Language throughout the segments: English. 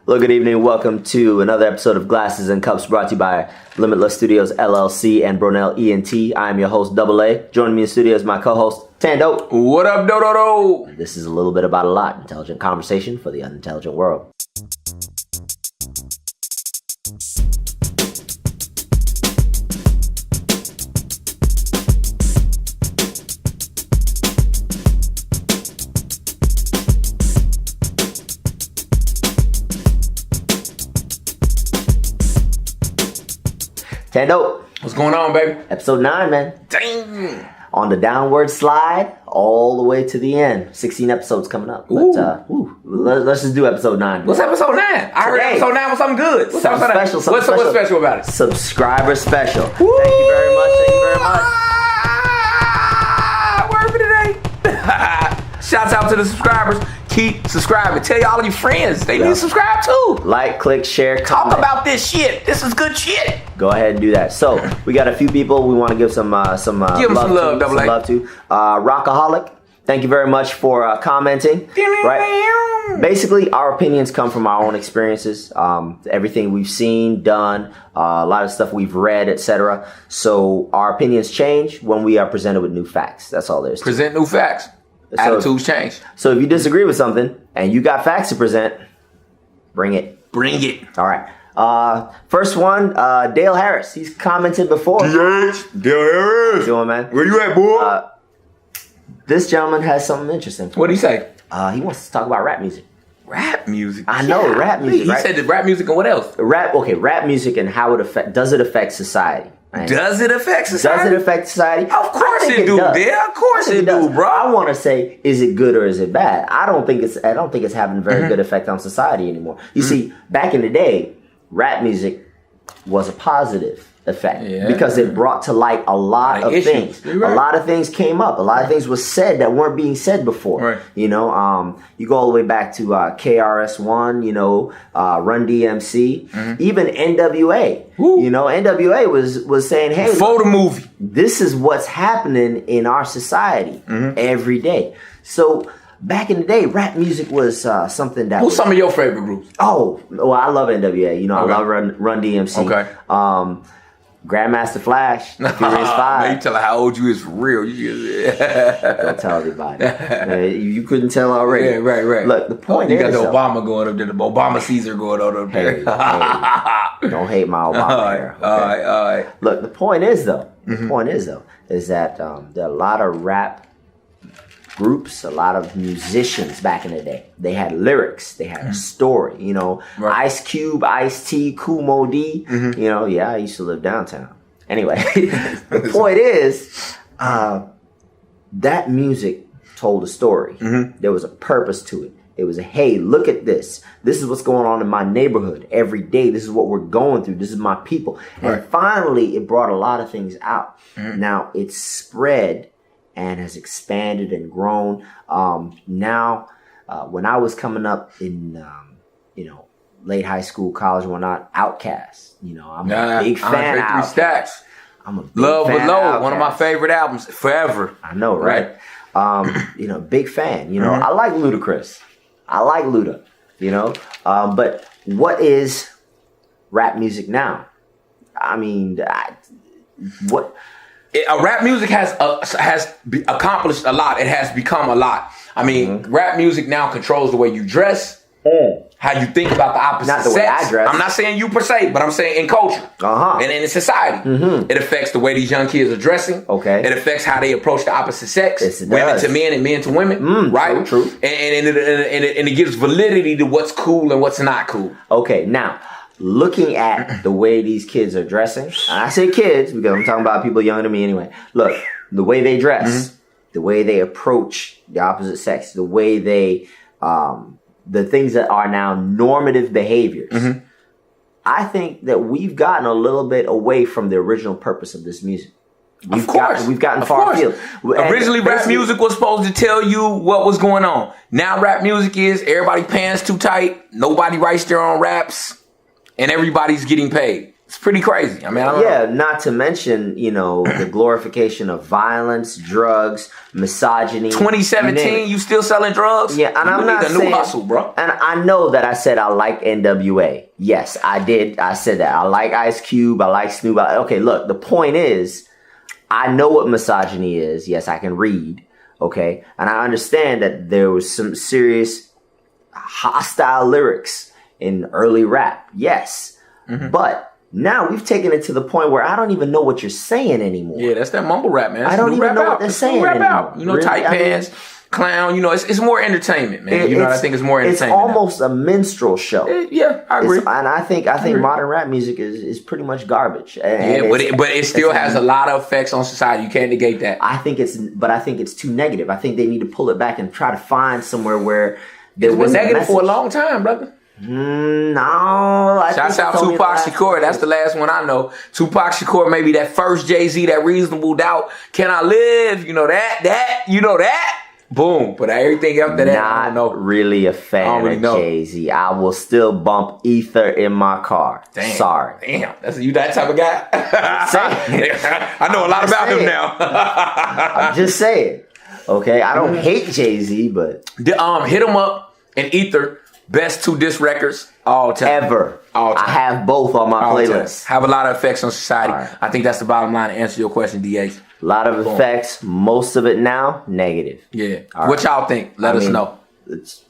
Hello, good evening. Welcome to another episode of Glasses and Cups brought to you by Limitless Studios, LLC, and Brunel ENT. I am your host, Double A. Joining me in the studio is my co-host, TanDope. What up, do? This is a little bit about a lot. Intelligent conversation for the unintelligent world. TanDope. What's going on, baby? Episode 9, man. Dang. On the downward slide, all the way to the end. 16 episodes coming up. But let's just do episode 9. What's episode 9? I heard episode 9 was something good. What's something special. What's special about it? Subscriber special. Woo! Thank you very much. Thank you very much. Word for today. Shouts out to the subscribers. Keep subscribing. Tell y'all of your friends. They need to subscribe too. Like, click, share, comment. Talk about this shit. This is good shit. Go ahead and do that. So we got a few people we want to give some give them some love, Double A. love to. Rockaholic, thank you very much for commenting. Right. Basically, our opinions come from our own experiences. Everything we've seen, done, a lot of stuff we've read, etc. So our opinions change when we are presented with new facts. That's all there is. Present new facts. Attitudes change. So if you disagree with something and you got facts to present, bring it. Bring it. All right. First one, Dale Harris. He's commented before. Dale Harris. How you doing, man? Where you at, boy? This gentleman has something interesting. What'd he say? He wants to talk about rap music. Rap music? I know, rap music. He said the rap music and what else? Rap music and how does it affect society? Right? Does it affect society? Does it affect society? Of course it do, Dale. Of course it do, bro. I want to say, is it good or is it bad? I don't think it's having a very good effect on society anymore. You see, back in the day, rap music was a positive effect because it brought to light a lot of things. Right. A lot of things came up. A lot of things was said that weren't being said before. Right. You know, you go all the way back to KRS-One, you know, Run DMC, even NWA. Woo. You know, NWA was saying, hey, before the movie, this is what's happening in our society every day. So back in the day, rap music was something that. Who's some of your favorite groups? Oh, well, I love NWA. You know, I love Run DMC. Okay. Grandmaster Flash, Furious 5. Man, you tell her how old you is for real. Don't tell everybody. You couldn't tell already. Yeah, right. Look, the point is, you got the Obama going up there, the Obama Caesar going up there. Hey, don't hate my Obama hair. Okay? All right. Look, the point is though, is that there are a lot of rap groups, a lot of musicians back in the day. They had lyrics, they had a story, you know. Right. Ice Cube, Ice-T, Kumo D, you know, I used to live downtown. Anyway, the point is, that music told a story. There was a purpose to it. It was hey, look at this. This is what's going on in my neighborhood every day. This is what we're going through. This is my people. Right. And finally, it brought a lot of things out. Now, it's spread and has expanded and grown. Now, when I was coming up in, you know, late high school, college, and whatnot, Outkast. You know, I'm a big fan of Outkast. I'm a big Love fan Below, of one of my favorite albums forever. I know, right? You know, big fan. You know, I like Ludacris. I like Luda. You know, but what is rap music now? I mean, what? Rap music has accomplished a lot. It has become a lot. I mean, rap music now controls the way you dress, how you think about the opposite Not the sex. way I dress. I'm not saying you per se, but I'm saying in culture and in society. It affects the way these young kids are dressing. Okay. It affects how they approach the opposite sex. Yes, it women does. to men and men to women. Right? True. And it gives validity to what's cool and what's not cool. Okay, now, looking at the way these kids are dressing, and I say kids because I'm talking about people younger than me anyway. Look, the way they dress, the way they approach the opposite sex, the way they, the things that are now normative behaviors. I think that we've gotten a little bit away from the original purpose of this music. We've gotten far afield. Originally, rap music was supposed to tell you what was going on. Now, rap music is everybody pants too tight, nobody writes their own raps, and everybody's getting paid. It's pretty crazy. I mean, I don't know. Not to mention, the glorification of violence, drugs, misogyny. 2017, you still selling drugs? Yeah, and I'm not saying new hustle, bro. And I know that I said I like NWA. Yes, I did. I said that. I like Ice Cube. I like Snoop. Okay, look, the point is, I know what misogyny is. Yes, I can read. Okay, and I understand that there was some serious hostile lyrics in early rap. Yes, but now we've taken it to the point where I don't even know what you're saying anymore. Yeah, that's that mumble rap, man. I don't even know what they're saying anymore. Out. Really? Tight pants, clown. It's more entertainment, man. I think it's more entertainment. It's almost a minstrel show. Yeah, I agree. And I think modern rap music is pretty much garbage. But it still has a lot of effects on society. You can't negate that. I think it's too negative. I think they need to pull it back and try to find somewhere where it was negative for a long time, brother. No. Shouts out Tupac Shakur. That's the last one I know. Tupac Shakur, maybe that first Jay-Z, that Reasonable Doubt. Can I live? You know that. Boom. But everything after that, I don't know. Really a fan of Jay-Z. I will still bump Ether in my car. Damn. Sorry. Damn. That's you that type of guy? I know a lot about him now. I'm just saying. Okay. I don't hate Jay-Z, but hit him up and Ether. Best 2 disc records all time. Ever. All time. I have both on my playlist. Have a lot of effects on society. Right. I think that's the bottom line to answer your question, DH. A lot of effects. Most of it now, negative. Yeah. What y'all think? Let us know. It's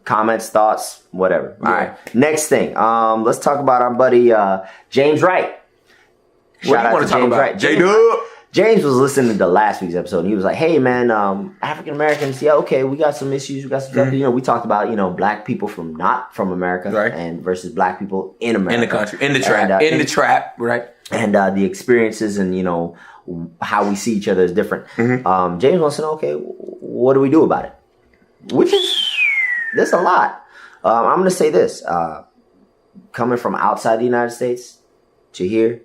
comments, thoughts, whatever. Yeah. All right. Next thing. Let's talk about our buddy James Wright. What do you want to talk about? J-Dub. James was listening to last week's episode and he was like, hey man, African Americans, okay, we got some issues, we got some stuff. We talked about, black people not from America, right, and versus black people in America. In the country, in the trap, in the trap, right. And the experiences and, how we see each other is different. James wants to know, okay, what do we do about it? Which is, there's a lot. I'm going to say this, coming from outside the United States to here,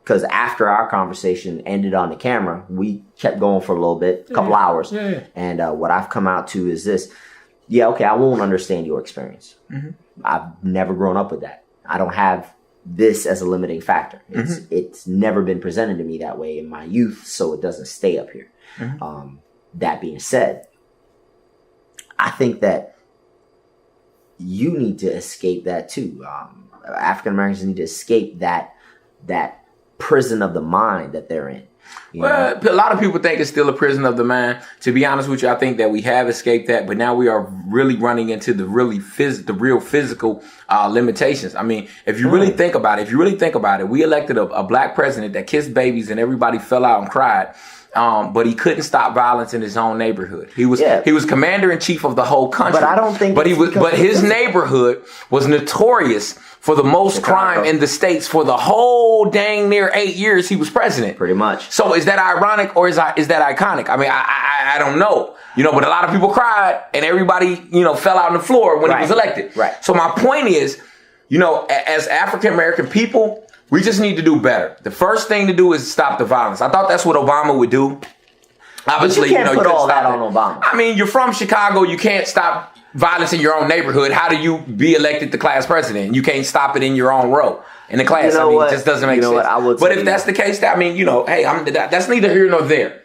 because after our conversation ended on the camera, we kept going for a little bit, a couple hours. Yeah. And what I've come out to is this. Yeah, okay, I won't understand your experience. I've never grown up with that. I don't have this as a limiting factor. It's never been presented to me that way in my youth, so it doesn't stay up here. That being said, I think that you need to escape that too. African Americans need to escape that prison of the mind that they're in. Well, a lot of people think it's still a prison of the mind. To be honest with you, I think that we have escaped that, but now we are really running into the real physical limitations. I mean, if you really think about it, we elected a black president that kissed babies and everybody fell out and cried. But he couldn't stop violence in his own neighborhood. He was commander in chief of the whole country. But I don't think. But his neighborhood was notorious for the most crime in the states for the whole dang near 8 years he was president. Pretty much. So is that ironic or is that iconic? I mean, I don't know. But a lot of people cried and everybody fell out on the floor when he was elected. Right. So my point is, as African American people, we just need to do better. The first thing to do is stop the violence. I thought that's what Obama would do. Obviously, but you can't put all that on Obama. I mean, you're from Chicago. You can't stop violence in your own neighborhood. How do you be elected the class president? You can't stop it in your own row in the class. It just doesn't make sense. But if that's the case, hey, that's neither here nor there.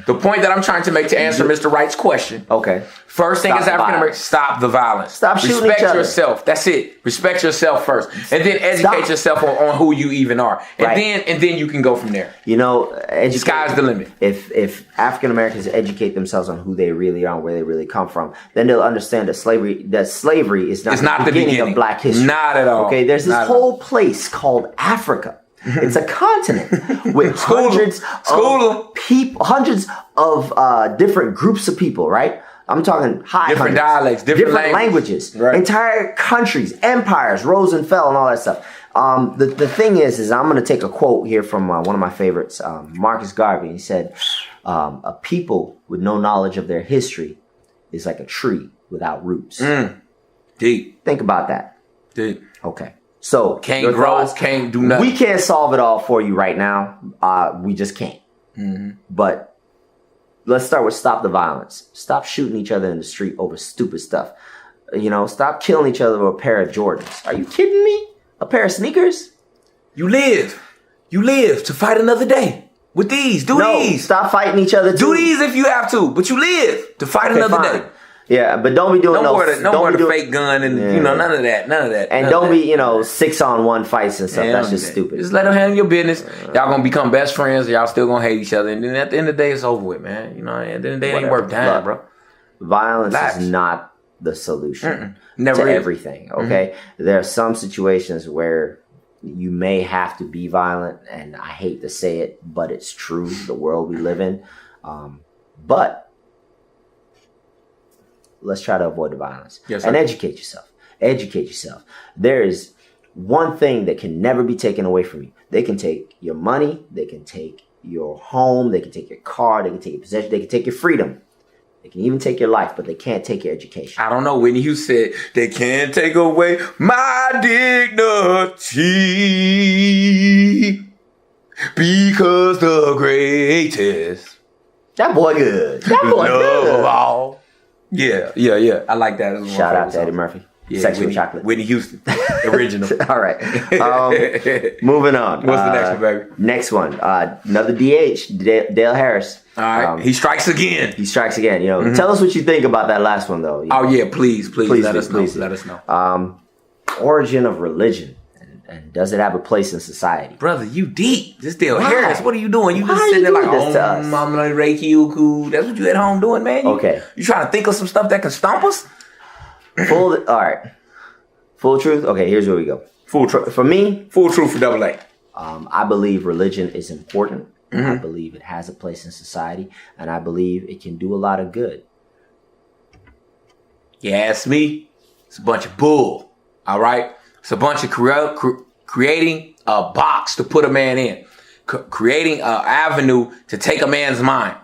The point that I'm trying to make to answer Mr. Wright's question. Okay. First thing as African Americans, stop the violence. Stop shooting Respect each other. Yourself. That's it. Respect yourself first. And then educate yourself on who you even are. And then you can go from there. Sky's the limit. If African Americans educate themselves on who they really are and where they really come from, then they'll understand that slavery is not the beginning of black history. Not at all. Okay, there's this whole place called Africa. It's a continent with hundreds of different groups of people, right? I'm talking different dialects, different languages, entire countries, empires rose and fell and all that stuff. The thing is I'm going to take a quote here from one of my favorites, Marcus Garvey. He said, a people with no knowledge of their history is like a tree without roots. Deep. Think about that. Deep. Okay. So can't grow, can't do nothing. We can't solve it all for you right now. We just can't. But let's start with stop the violence. Stop shooting each other in the street over stupid stuff. Stop killing each other over a pair of Jordans. Are you kidding me? A pair of sneakers? You live to fight another day. With these, do these. Stop fighting each other. Do these if you have to, but you live to fight another day. Yeah, but don't be doing no more the fake gun and none of that. And don't be 6-on-1 fights and stuff. That's just stupid. Just let them handle your business. Y'all gonna become best friends. Y'all still gonna hate each other, and then at the end of the day, it's over with, man. At the end of the day, it ain't worth dying, bro. Violence is not the solution Never to is. everything. Okay, there are some situations where you may have to be violent, and I hate to say it, but it's true. The world we live in, but. Let's try to avoid the violence. Yes, and educate yourself. Educate yourself. There is one thing that can never be taken away from you. They can take your money. They can take your home. They can take your car. They can take your possession. They can take your freedom. They can even take your life, but they can't take your education. I don't know. When you said they can't take away my dignity because the greatest. That boy good. That boy good. All. Yeah. I like that. Shout out to Eddie Murphy. Yeah, Sex with Chocolate. Whitney Houston. Original. All right. Moving on. What's the next one, baby? Next one. Another DH, Dale Harris. All right. He strikes again. Tell us what you think about that last one, though. Oh, yeah. Please let us know. Origin of religion. And does it have a place in society? Brother, you deep. This Dale Harris, what are you doing? You just Why sitting there like, I'm like Reiki Uku. That's what you at home doing, man. Okay. You trying to think of some stuff that can stomp us? All right. Full truth? Okay, here's where we go. Full truth. For me. Full truth for double A. I believe religion is important. I believe it has a place in society. And I believe it can do a lot of good. You ask me, it's a bunch of bull. All right? It's a bunch of creating a box to put a man in. Creating an avenue to take a man's mind.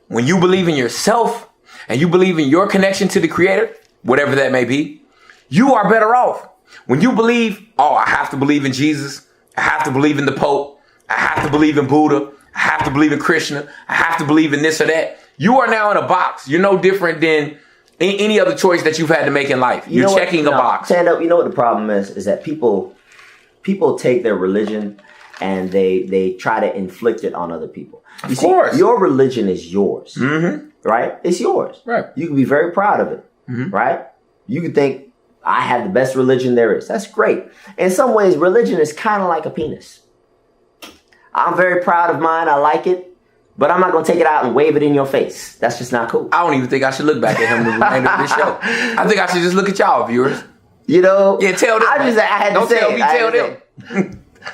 When you believe in yourself and you believe in your connection to the Creator, whatever that may be, you are better off. When you believe, I have to believe in Jesus. I have to believe in the Pope. I have to believe in Buddha. I have to believe in Krishna. I have to believe in this or that. You are now in a box. You're no different than any other choice that you've had to make in life. You're checking a box. TanDope, you know what the problem is that people take their religion and they try to inflict it on other people. Of course. Your religion is yours, right? It's yours. Right. You can be very proud of it, right? You can think, I have the best religion there is. That's great. In some ways, religion is kind of like a penis. I'm very proud of mine. I like it. But I'm not going to take it out and wave it in your face. That's just not cool. I don't even think I should look back at him the remainder of this show. I think I should just look at y'all, viewers. Yeah, tell them. I had to say. Don't tell me, tell them.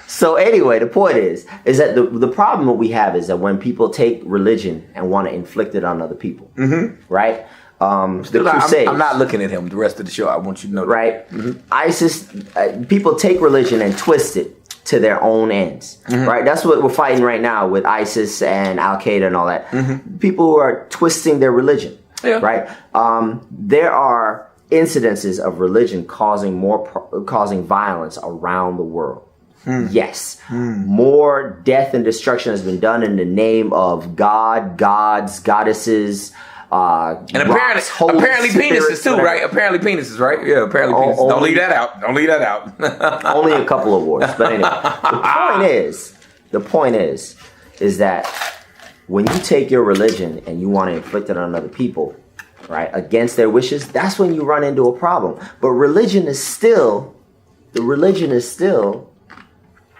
So anyway, the point is that the problem that we have is that when people take religion and want to inflict it on other people, right? The Crusades. I'm not looking at him the rest of the show. I want you to know that. Right? ISIS, people take religion and twist it to their own ends, right? That's what we're fighting right now with ISIS and Al Qaeda and all that. People who are twisting their religion, right? There are incidences of religion causing violence around the world. Yes, more death and destruction has been done in the name of God, gods, goddesses. And apparently penises too, right? Apparently penises, right? Yeah, apparently penises. Don't leave that out. Don't leave that out. Only a couple of wars, but anyway. The point is that when you take your religion and you want to inflict it on other people, right, against their wishes, that's when you run into a problem. But religion is still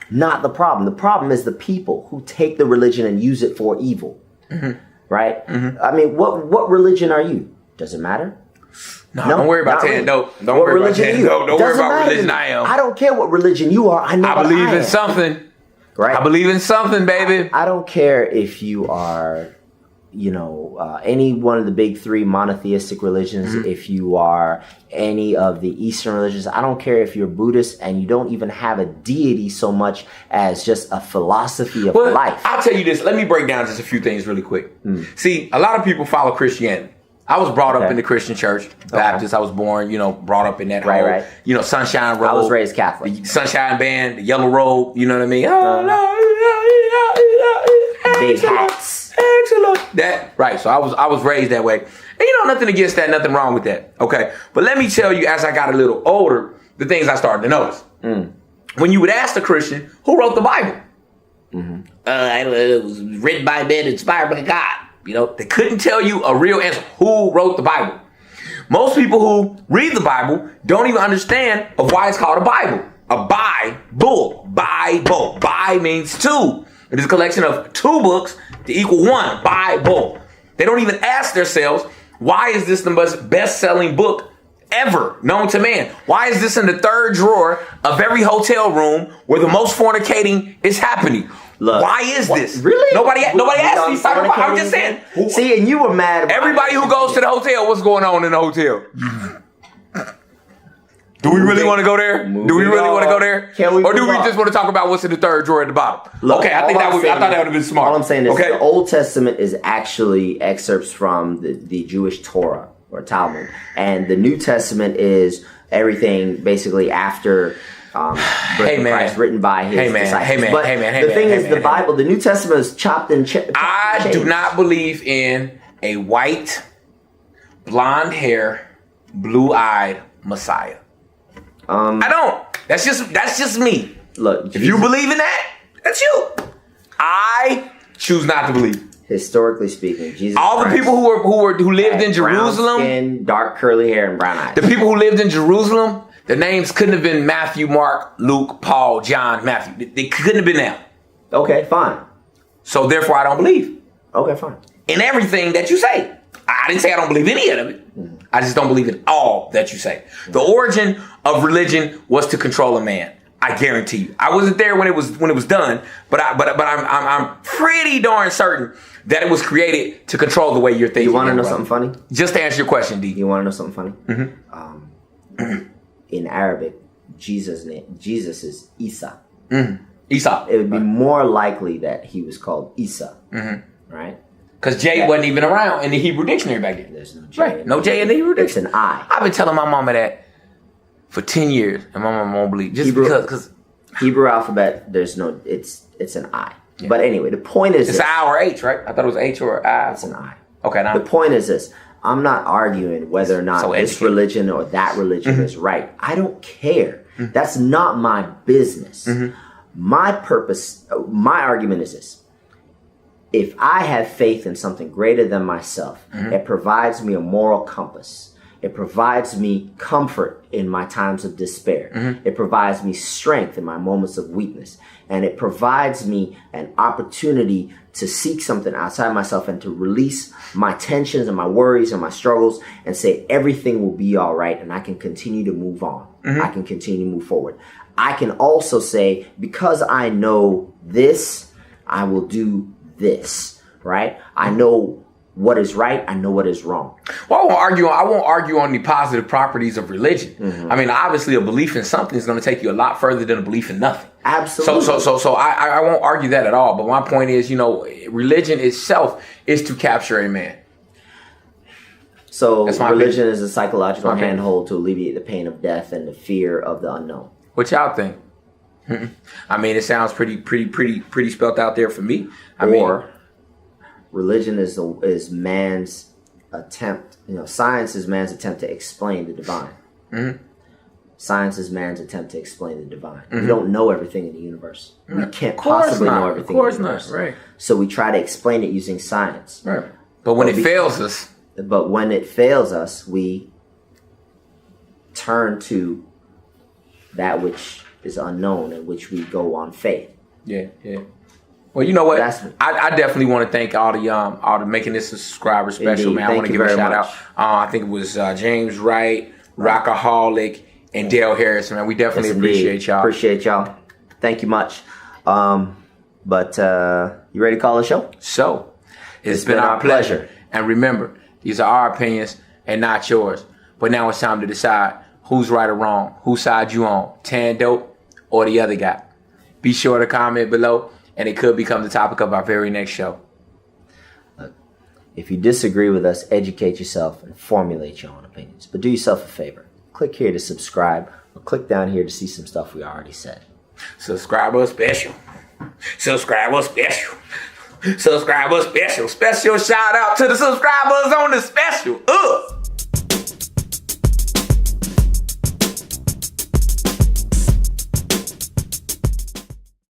not the problem. The problem is the people who take the religion and use it for evil. Right? I mean, what religion are you? Does it matter? No, don't worry about TanDope. Don't worry about TanDope. Don't worry about religion I am. I don't care what religion you are. I believe in something. Right? I believe in something, baby. I don't care if you are, any one of the big three monotheistic religions, if you are any of the Eastern religions. I don't care if you're Buddhist and you don't even have a deity so much as just a philosophy of life. I'll tell you this. Let me break down just a few things really quick. See, a lot of people follow Christianity. I was brought up in the Christian church, Baptist. I was born, brought up in that whole, Sunshine Road. I was raised Catholic. The Sunshine Band, the Yellow Robe, you know what I mean? Big hats. Excellent. That right. So I was raised that way. And nothing against that, nothing wrong with that. Okay. But let me tell you, as I got a little older, the things I started to notice. when you would ask the Christian, who wrote the Bible? It was written by men, inspired by God. You know, they couldn't tell you a real answer. Who wrote the Bible? Most people who read the Bible don't even understand of why it's called a Bible. A Bible. Bible. Bi means two. It is a collection of two books to equal one. Bible. They don't even ask themselves, why is this the best-selling book ever known to man? Why is this in the third drawer of every hotel room where the most fornicating is happening? Look, why is this? Really? Nobody asked these type of questions. I'm just saying. See, and you were mad. Everybody who goes to the hotel, what's going on in the hotel? Do we really want to go there? Do we really want to go there? Or do we just want to talk about what's in the third drawer at the bottom? Look, okay, I thought that would have been smart. All I'm saying is okay? The Old Testament is actually excerpts from the Jewish Torah or Talmud. And the New Testament is everything basically after Christ, written by his disciples. But the thing is, the Bible, the New Testament is chopped and I do not believe in a white, blonde hair, blue-eyed Messiah. I don't. That's just me. Look, Jesus, if you believe in that, that's you. I choose not to believe. Historically speaking, Jesus. All the people who lived in Jerusalem, brown skin, dark curly hair, and brown eyes. The people who lived in Jerusalem, their names couldn't have been Matthew, Mark, Luke, Paul, John, Matthew. They couldn't have been them. Okay, fine. So therefore, I don't believe. Okay, fine. In everything that you say. I didn't say I don't believe any of it. Mm-hmm. I just don't believe in all that you say. Mm-hmm. The origin of religion was to control a man. I guarantee you. I wasn't there when it was done, but I'm pretty darn certain that it was created to control the way you're thinking. You want to know something funny? Just to answer your question, D. You want to know something funny? Mm-hmm. In Arabic, Jesus is Isa. Mm-hmm. Isa. It would be more likely that he was called Isa, right? Because J wasn't even around in the Hebrew dictionary back then. There's no J. Right. No J in the Hebrew dictionary. It's an I. I've been telling my mama that for 10 years, and my mama won't believe. Just because Hebrew alphabet, there's no, it's an I. Yeah. But anyway, the point is it's an I or H, right? I thought it was H or I. It's an I. Okay. Now the point is this. I'm not arguing whether or not this religion or that religion is right. I don't care. That's not my business. My purpose, my argument is this. If I have faith in something greater than myself, it provides me a moral compass. It provides me comfort in my times of despair. It provides me strength in my moments of weakness. And it provides me an opportunity to seek something outside myself and to release my tensions and my worries and my struggles and say everything will be all right and I can continue to move on. I can continue to move forward. I can also say, because I know this, I will do this, right? I know what is right. I know what is wrong. Well, I won't argue on the positive properties of religion. I mean, obviously, a belief in something is going to take you a lot further than a belief in nothing. Absolutely. So I won't argue that at all. But my point is, religion itself is to capture a man. So religion is a psychological handhold to alleviate the pain of death and the fear of the unknown. What y'all think? I mean, it sounds pretty spelled out there for me. Religion is man's attempt. Science is man's attempt to explain the divine. Science is man's attempt to explain the divine. We don't know everything in the universe. We can't possibly know everything in the universe. Right. So we try to explain it using science. Right. But when it fails us, we turn to that which is unknown and which we go on faith. Yeah. Well, you know what? I definitely want to thank all the making this a subscriber special, man. I want to give a shout out. I think it was James Wright, Rockaholic, and Dale Harris, man. We definitely appreciate y'all. Appreciate y'all. Thank you much. But you ready to call the show? So, it's been our pleasure. And remember, these are our opinions and not yours. But now it's time to decide who's right or wrong, whose side you on, TanDope or the other guy. Be sure to comment below, and it could become the topic of our very next show. Look, if you disagree with us, educate yourself and formulate your own opinions. But do yourself a favor. Click here to subscribe, or click down here to see some stuff we already said. Subscriber special. Subscriber special. Subscriber special. Special shout out to the subscribers on the special.